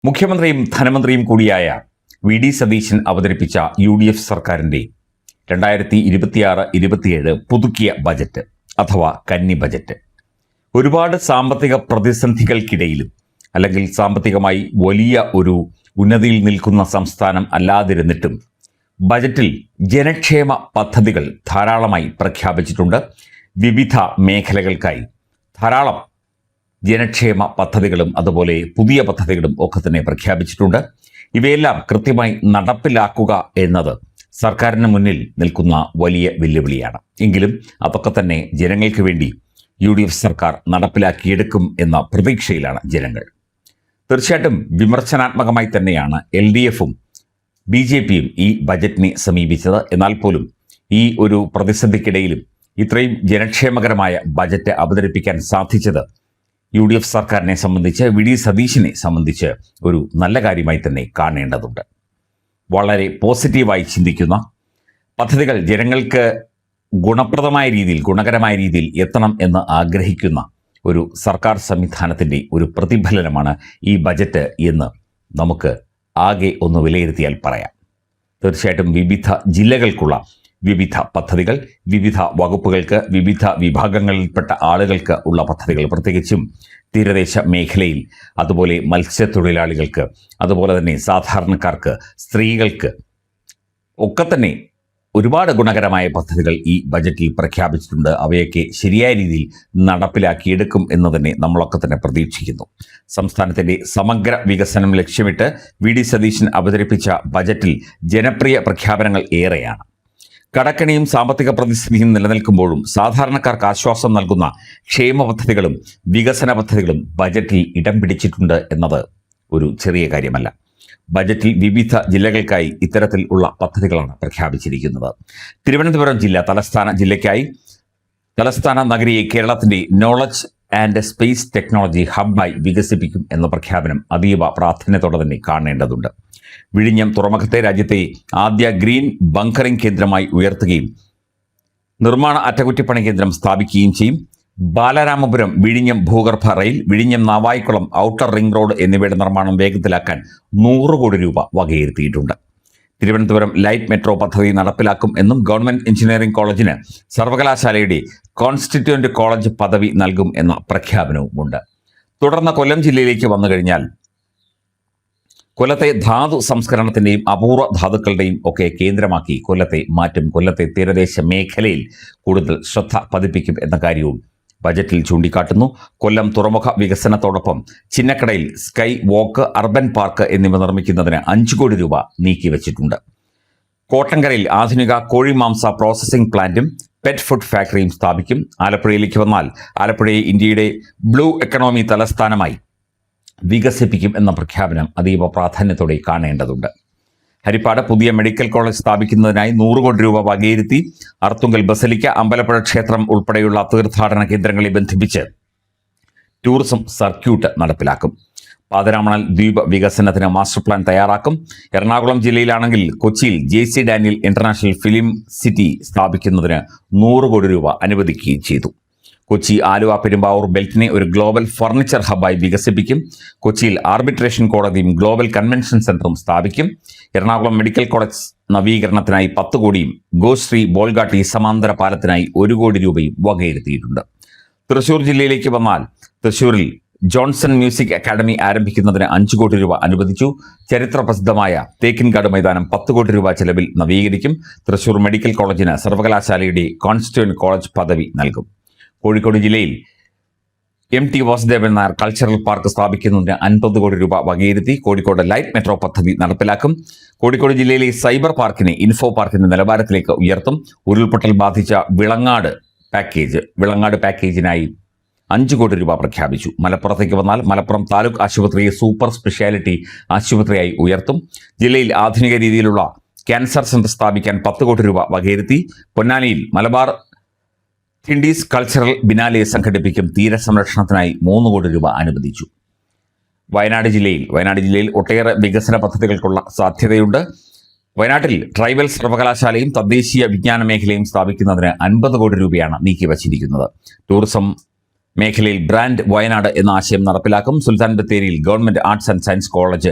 മുഖ്യമന്ത്രിയും ധനമന്ത്രിയും കൂടിയായ വി സതീശൻ അവതരിപ്പിച്ച UDF സർക്കാരിൻ്റെ 2026-27 പുതുക്കിയ ബജറ്റ് അഥവാ കന്നി ബജറ്റ് ഒരുപാട് സാമ്പത്തിക പ്രതിസന്ധികൾക്കിടയിലും അല്ലെങ്കിൽ സാമ്പത്തികമായി വലിയ ഒരു ഉന്നതിയിൽ നിൽക്കുന്ന സംസ്ഥാനം അല്ലാതിരുന്നിട്ടും ബജറ്റിൽ ജനക്ഷേമ പദ്ധതികൾ ധാരാളമായി പ്രഖ്യാപിച്ചിട്ടുണ്ട്. വിവിധ മേഖലകൾക്കായി ധാരാളം ജനക്ഷേമ പദ്ധതികളും അതുപോലെ പുതിയ പദ്ധതികളും ഒക്കെ തന്നെ പ്രഖ്യാപിച്ചിട്ടുണ്ട്. ഇവയെല്ലാം കൃത്യമായി നടപ്പിലാക്കുക എന്നത് സർക്കാരിന് മുന്നിൽ നിൽക്കുന്ന വലിയ വെല്ലുവിളിയാണ്. എങ്കിലും അതൊക്കെ തന്നെ ജനങ്ങൾക്ക് വേണ്ടി UDF സർക്കാർ നടപ്പിലാക്കിയെടുക്കും എന്ന പ്രതീക്ഷയിലാണ് ജനങ്ങൾ. തീർച്ചയായിട്ടും വിമർശനാത്മകമായി തന്നെയാണ് LDFും BJPയും ഈ ബജറ്റിനെ സമീപിച്ചത്. എന്നാൽ പോലും ഈ ഒരു പ്രതിസന്ധിക്കിടയിലും ഇത്രയും ജനക്ഷേമകരമായ ബജറ്റ് അവതരിപ്പിക്കാൻ സാധിച്ചത് UDF സർക്കാരിനെ സംബന്ധിച്ച് വി സതീശനെ സംബന്ധിച്ച് ഒരു നല്ല കാര്യമായി തന്നെ കാണേണ്ടതുണ്ട്. വളരെ പോസിറ്റീവായി ചിന്തിക്കുന്ന പദ്ധതികൾ ജനങ്ങൾക്ക് ഗുണപ്രദമായ രീതിയിൽ ഗുണകരമായ രീതിയിൽ എത്തണം എന്ന് ആഗ്രഹിക്കുന്ന ഒരു സർക്കാർ സംവിധാനത്തിൻ്റെ ഒരു പ്രതിഫലനമാണ് ഈ ബജറ്റ് എന്ന് നമുക്ക് ആകെ ഒന്ന് വിലയിരുത്തിയാൽ പറയാം. തീർച്ചയായിട്ടും വിവിധ ജില്ലകൾക്കുള്ള വിവിധ പദ്ധതികൾ, വിവിധ വകുപ്പുകൾക്ക്, വിവിധ വിഭാഗങ്ങളിൽപ്പെട്ട ആളുകൾക്ക് ഉള്ള പദ്ധതികൾ, പ്രത്യേകിച്ചും തീരദേശ മേഖലയിൽ, അതുപോലെ മത്സ്യത്തൊഴിലാളികൾക്ക്, അതുപോലെ തന്നെ സാധാരണക്കാർക്ക്, സ്ത്രീകൾക്ക് ഒക്കെ തന്നെ ഒരുപാട് ഗുണകരമായ പദ്ധതികൾ ഈ ബജറ്റിൽ പ്രഖ്യാപിച്ചിട്ടുണ്ട്. അവയൊക്കെ ശരിയായ രീതിയിൽ നടപ്പിലാക്കിയെടുക്കും എന്ന് തന്നെ നമ്മളൊക്കെ തന്നെ പ്രതീക്ഷിക്കുന്നു. സംസ്ഥാനത്തിൻ്റെ സമഗ്ര വികസനം ലക്ഷ്യമിട്ട് വി സതീശൻ അവതരിപ്പിച്ച ബജറ്റിൽ ജനപ്രിയ പ്രഖ്യാപനങ്ങൾ ഏറെയാണ്. കടക്കെണിയും സാമ്പത്തിക പ്രതിസന്ധിയും നിലനിൽക്കുമ്പോഴും സാധാരണക്കാർക്ക് ആശ്വാസം നൽകുന്ന ക്ഷേമ പദ്ധതികളും വികസന പദ്ധതികളും ബജറ്റിൽ ഇടം പിടിച്ചിട്ടുണ്ട് എന്നത് ഒരു ചെറിയ കാര്യമല്ല. ബജറ്റിൽ വിവിധ ജില്ലകൾക്കായി ഇത്തരത്തിൽ ഉള്ള പദ്ധതികളാണ് പ്രഖ്യാപിച്ചിരിക്കുന്നത്. തിരുവനന്തപുരം ജില്ല തലസ്ഥാന നഗരിയെ കേരളത്തിൻ്റെ നോളജ് ആൻഡ് സ്പേസ് ടെക്നോളജി ഹബ്ബായി വികസിപ്പിക്കും എന്ന പ്രഖ്യാപനം അതീവ പ്രാധാന്യത്തോടെ തന്നെ കാണേണ്ടതുണ്ട്. വിഴിഞ്ഞം തുറമുഖത്തെ രാജ്യത്തെ ആദ്യ ഗ്രീൻ ബങ്കറിംഗ് കേന്ദ്രമായി ഉയർത്തുകയും നിർമ്മാണ അറ്റകുറ്റപ്പണി കേന്ദ്രം സ്ഥാപിക്കുകയും ചെയ്യും. ബാലരാമപുരം വിഴിഞ്ഞം ഭൂഗർഭ റെയിൽ, വിഴിഞ്ഞം നാവായിക്കുളം ഔട്ടർ റിംഗ് റോഡ് എന്നിവയുടെ നിർമ്മാണം വേഗത്തിലാക്കാൻ 100 കോടി രൂപ വകയിരുത്തിയിട്ടുണ്ട്. തിരുവനന്തപുരം ലൈറ്റ് മെട്രോ പദ്ധതി നടപ്പിലാക്കും എന്നും ഗവൺമെന്റ് എഞ്ചിനീയറിംഗ് കോളേജിന് സർവകലാശാലയുടെ കോൺസ്റ്റിറ്റ്യൂവന്റ് കോളേജ് പദവി നൽകും എന്ന പ്രഖ്യാപനവുമുണ്ട്. തുടർന്ന് കൊല്ലം ജില്ലയിലേക്ക് വന്നു കഴിഞ്ഞാൽ കൊല്ലത്തെ ധാതു സംസ്കരണത്തിൻ്റെയും അപൂർവ ധാതുക്കളുടെയും ഒക്കെ കേന്ദ്രമാക്കി കൊല്ലത്തെ മാറ്റും. കൊല്ലത്തെ തീരദേശ മേഖലയിൽ കൂടുതൽ ശ്രദ്ധ പതിപ്പിക്കും എന്ന കാര്യവും ബജറ്റിൽ ചൂണ്ടിക്കാട്ടുന്നു. കൊല്ലം തുറമുഖ വികസനത്തോടൊപ്പം ചിന്നക്കടയിൽ സ്കൈ വാക്ക്, അർബൻ പാർക്ക് എന്നിവ നിർമ്മിക്കുന്നതിന് 5 കോടി രൂപ നീക്കിവച്ചിട്ടുണ്ട്. കോട്ടങ്കരയിൽ ആധുനിക കോഴിമാംസ പ്രോസസ്സിംഗ് പ്ലാന്റും പെറ്റ് ഫുഡ് ഫാക്ടറിയും സ്ഥാപിക്കും. ആലപ്പുഴയിലേക്ക് വന്നാൽ ആലപ്പുഴയെ ഇന്ത്യയുടെ ബ്ലൂ എക്കണോമി തലസ്ഥാനമായി വികസിപ്പിക്കും എന്ന പ്രഖ്യാപനം അതീവ പ്രാധാന്യത്തോടെ കാണേണ്ടതുണ്ട്. ഹരിപ്പാട് പുതിയ മെഡിക്കൽ കോളേജ് സ്ഥാപിക്കുന്നതിനായി 100 കോടി രൂപ വകയിരുത്തി. അർത്തുങ്കൽ ബസലിക്ക, അമ്പലപ്പുഴ ക്ഷേത്രം ഉൾപ്പെടെയുള്ള തീർത്ഥാടന കേന്ദ്രങ്ങളെ ബന്ധിപ്പിച്ച് ടൂറിസം സർക്യൂട്ട് നടപ്പിലാക്കും. പാതിരാമണൽ ദ്വീപ് വികസനത്തിന് മാസ്റ്റർ പ്ലാൻ തയ്യാറാക്കും. എറണാകുളം ജില്ലയിലാണെങ്കിൽ കൊച്ചിയിൽ JC Daniel international film city സ്ഥാപിക്കുന്നതിന് 100 കോടി രൂപ അനുവദിക്കുകയും ചെയ്തു. കൊച്ചി ആലുവ പെരുമ്പാവൂർ ബെൽറ്റിനെ ഒരു ഗ്ലോബൽ ഫർണിച്ചർ ഹബ്ബായി വികസിപ്പിക്കും. കൊച്ചിയിൽ ആർബിട്രേഷൻ കോടതിയും ഗ്ലോബൽ കൺവെൻഷൻ സെന്ററും സ്ഥാപിക്കും. എറണാകുളം മെഡിക്കൽ കോളേജ് നവീകരണത്തിനായി 10 കോടിയും ഗോശ്രീ ബോൾഗാട്ടി സമാന്തര പാലത്തിനായി 1 കോടി രൂപയും വകയിരുത്തിയിട്ടുണ്ട്. തൃശൂർ ജില്ലയിലേക്ക് വന്നാൽ തൃശൂരിൽ ജോൺസൺ മ്യൂസിക് അക്കാദമി ആരംഭിക്കുന്നതിന് 5 കോടി രൂപ അനുവദിച്ചു. ചരിത്ര പ്രസിദ്ധമായ തേക്കിൻകാട് മൈതാനം 10 കോടി രൂപ ചെലവിൽ നവീകരിക്കും. തൃശൂർ മെഡിക്കൽ കോളേജിന് സർവകലാശാലയുടെ കോൺസ്റ്റിറ്റ്യൂവന്റ് കോളേജ് പദവി നൽകും. കോഴിക്കോട് ജില്ലയിൽ MT Vasudevan Nair cultural park സ്ഥാപിക്കുന്നതിന് 50 കോടി രൂപ വകയിരുത്തി. കോഴിക്കോട് ലൈറ്റ് മെട്രോ പദ്ധതി നടപ്പിലാക്കും. കോഴിക്കോട് ജില്ലയിലെ സൈബർ പാർക്കിനെ ഇൻഫോ പാർക്കിന്റെ നിലവാരത്തിലേക്ക് ഉയർത്തും. ഉരുൾപൊട്ടൽ ബാധിച്ച വിളങ്ങാട് പാക്കേജിനായി 5 കോടി രൂപ പ്രഖ്യാപിച്ചു. മലപ്പുറത്തേക്ക് വന്നാൽ മലപ്പുറം താലൂക്ക് ആശുപത്രിയെ സൂപ്പർ സ്പെഷ്യാലിറ്റി ആശുപത്രിയായി ഉയർത്തും. ജില്ലയിൽ ആധുനിക രീതിയിലുള്ള ക്യാൻസർ സെന്റർ സ്ഥാപിക്കാൻ 10 കോടി രൂപ വകയിരുത്തി. പൊന്നാനിയിൽ മലബാർ ഹിൻഡീസ് കൾച്ചറൽ ബിനാലെ സംഘടിപ്പിക്കും. തീരസംരക്ഷണത്തിനായി 3 കോടി രൂപ അനുവദിച്ചു. വയനാട് ജില്ലയിൽ ഒട്ടേറെ വികസന പദ്ധതികൾക്കുള്ള സാധ്യതയുണ്ട്. വയനാട്ടിൽ ട്രൈബൽ സർവകലാശാലയും തദ്ദേശീയ വിജ്ഞാന മേഖലയും സ്ഥാപിക്കുന്നതിന് 50 കോടി രൂപയാണ് നീക്കിവച്ചിരിക്കുന്നത്. ടൂറിസം മേഖലയിൽ ബ്രാൻഡ് വയനാട് എന്ന ആശയം നടപ്പിലാക്കും. സുൽത്താൻ ബത്തേരിയിൽ government arts and science college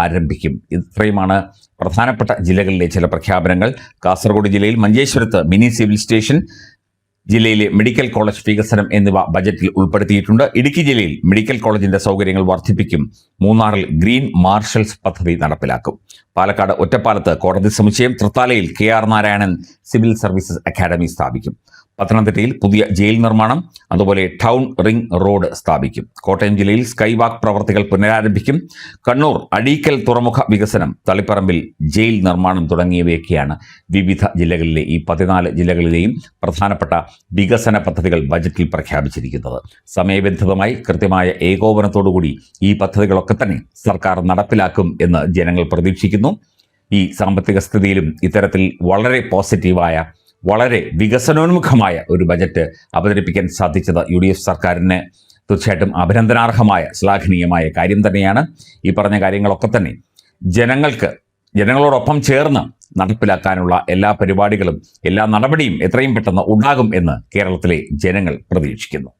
ആരംഭിക്കും. ഇത്രയുമാണ് പ്രധാനപ്പെട്ട ജില്ലകളിലെ ചില പ്രഖ്യാപനങ്ങൾ. കാസർഗോഡ് ജില്ലയിൽ മഞ്ചേശ്വരത്ത് മിനി സിവിൽ സ്റ്റേഷൻ, ജില്ലയിലെ മെഡിക്കൽ കോളേജ് വികസനം എന്നിവ ബജറ്റിൽ ഉൾപ്പെടുത്തിയിട്ടുണ്ട്. ഇടുക്കി ജില്ലയിൽ മെഡിക്കൽ കോളേജിന്റെ സൗകര്യങ്ങൾ വർദ്ധിപ്പിക്കും. മൂന്നാറിൽ ഗ്രീൻ മാർഷൽസ് പദ്ധതി നടപ്പിലാക്കും. പാലക്കാട് ഒറ്റപ്പാലത്ത് കോടതി സമുച്ചയം, തൃത്താലയിൽ KR Narayanan civil services academy സ്ഥാപിക്കും. പത്തനംതിട്ടയിൽ പുതിയ ജയിൽ നിർമ്മാണം, അതുപോലെ ടൗൺ റിംഗ് റോഡ് സ്ഥാപിക്കും. കോട്ടയം ജില്ലയിൽ സ്കൈ വാക്ക് പ്രവർത്തികൾ പുനരാരംഭിക്കും. കണ്ണൂർ അഴീക്കൽ തുറമുഖ വികസനം, തളിപ്പറമ്പിൽ ജയിൽ നിർമ്മാണം തുടങ്ങിയവയൊക്കെയാണ് വിവിധ ജില്ലകളിലെ ഈ 14 ജില്ലകളിലെയും പ്രധാനപ്പെട്ട വികസന പദ്ധതികൾ ബജറ്റിൽ പ്രഖ്യാപിച്ചിരിക്കുന്നത്. സമയബന്ധിതമായി കൃത്യമായ ഏകോപനത്തോടുകൂടി ഈ പദ്ധതികളൊക്കെ തന്നെ സർക്കാർ നടപ്പിലാക്കും എന്ന് ജനങ്ങൾ പ്രതീക്ഷിക്കുന്നു. ഈ സാമ്പത്തിക സ്ഥിതിയിലും ഇത്തരത്തിൽ വളരെ പോസിറ്റീവായ, വളരെ വികസനോന്മുഖമായ ഒരു ബജറ്റ് അവതരിപ്പിക്കാൻ സാധിച്ചത് UDF സർക്കാരിന് തീർച്ചയായിട്ടും അഭിനന്ദനാർഹമായ, ശ്ലാഘനീയമായ കാര്യം തന്നെയാണ്. ഈ പറഞ്ഞ കാര്യങ്ങളൊക്കെ തന്നെ ജനങ്ങളോടൊപ്പം ചേർന്ന് നടപ്പിലാക്കാനുള്ള എല്ലാ പരിപാടികളും, എല്ലാ നടപടിയും എത്രയും പെട്ടെന്ന് ഉണ്ടാകും എന്ന് കേരളത്തിലെ ജനങ്ങൾ പ്രതീക്ഷിക്കുന്നു.